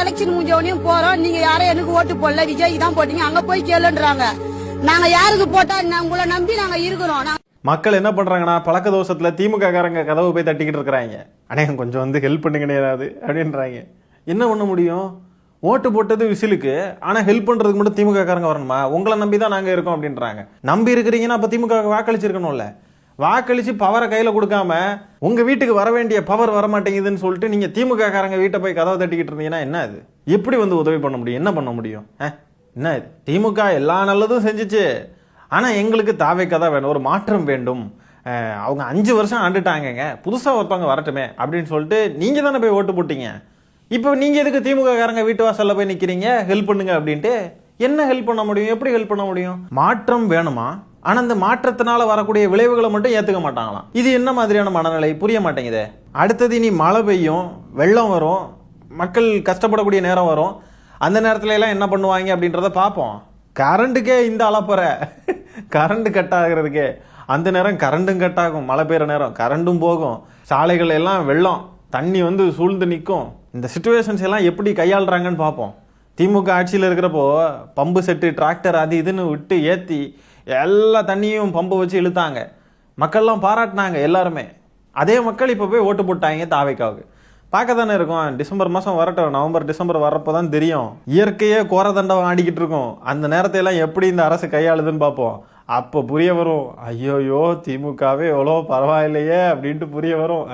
Election முடிஞ்சவனையும் போறோம், நீங்க யாரும் எனக்கு ஓட்டு போடல, விஜய்க்கு தான் போட்டீங்க, அங்க போய் கேளுன்றாங்க. நாங்க யாருக்கு போட்டா உங்களை நம்பி நாங்க இருக்கிறோம். மக்கள் என்ன பண்றாங்கன்னா பழக்க தோஷத்துல திமுக காரங்க கதவு போய் தட்டிக்கிட்டு இருக்கிறாங்க. அண்ணே கொஞ்சம் வந்து ஹெல்ப் பண்ணுங்கண்ணே ஏதாவது அப்படின்றாங்க. என்ன பண்ண முடியும்? ஓட்டு போட்டது விசிலுக்கு, ஆனா ஹெல்ப் பண்றதுக்கு மட்டும் திமுக காரங்க வரணுமா? உங்களை நம்பி தான் நாங்க இருக்கோம் அப்படின்றாங்க. நம்பி இருக்கிறீங்கன்னா அப்ப திமுக வாக்களிச்சிருக்கணும்ல. வாக்களிச்சு பவரை கையில கொடுக்காம உங்க வீட்டுக்கு வர வேண்டிய பவர் வர மாட்டேங்குதுன்னு சொல்லிட்டு நீங்க திமுக காரங்க வீட்டை போய் கதவை தட்டிக்கிட்டு இருந்தீங்கன்னா என்ன அது? எப்படி வந்து உதவி பண்ண முடியும்? என்ன பண்ண முடியும்? என்ன இது? திமுக எல்லா நல்லதும் செஞ்சுச்சு, ஆனா எங்களுக்கு தாவேக்கா தான் வேணும், ஒரு மாற்றம் வேண்டும். அவங்க 5 வருஷம் ஆண்டுட்டாங்க, புதுசா ஒருத்தவங்க வரட்டுமே அப்படின்னு சொல்லிட்டு நீங்க தானே போய் ஓட்டு போட்டீங்க. இப்போ நீங்க எதுக்கு திமுக காரங்க வீட்டு வாசல்ல போய் நிக்கிறீங்க ஹெல்ப் பண்ணுங்க அப்படின்ட்டு? என்ன ஹெல்ப் பண்ண முடியும்? எப்படி ஹெல்ப் பண்ண முடியும்? மாற்றம் வேணுமா? ஆனா அந்த மாற்றத்தினால வரக்கூடிய விளைவுகளை மட்டும் ஏத்துக்க மாட்டாங்களாம். இது என்ன மாதிரியான மனநிலை? புரிய மாட்டேங்குதே. அடுத்தது இனி மழை பெய்யும், வெள்ளம் வரும், மக்கள் கஷ்டப்படக்கூடிய நேரம் வரும். அந்த நேரத்துல எல்லாம் என்ன பண்ணுவாங்க அப்படின்றத பார்ப்போம். கரண்ட்டுக்கே இந்த அலப்பற, கரண்ட் கட் ஆகிறதுக்கே அந்த நேரம் கரண்டும் கட் ஆகும், மழை பெய்யுற நேரம் கரண்டும் போகும், சாலைகள் எல்லாம் வெள்ளம், தண்ணி வந்து சூழ்ந்து நிற்கும். இந்த சிச்சுவேஷன்ஸ் எல்லாம் எப்படி கையாளுறாங்கன்னு பார்ப்போம். திமுக ஆட்சியில் இருக்கிறப்போ பம்பு செட்டு, டிராக்டர் அது இதுன்னு விட்டு ஏற்றி எல்லா தண்ணியும் பம்பு வச்சு இழுத்தாங்க, மக்கள்லாம் பாராட்டினாங்க எல்லாருமே. அதே மக்கள் இப்போ போய் ஓட்டு போட்டாங்க தாவேக்காவுக்கு. பார்க்க தானே இருக்கும். டிசம்பர் மாதம் வரட்டும், நவம்பர் டிசம்பர் வரப்போ தான் தெரியும். இயற்கையே கோரதண்டம் ஆடிக்கிட்டு இருக்கும். அந்த நேரத்தையெல்லாம் எப்படி இந்த அரசு கையாளுதுன்னு பார்ப்போம். அப்போ புரிய வரும், ஐயோயோ திமுகவே எவ்வளோ பரவாயில்லையே அப்படின்ட்டு புரிய வரும்.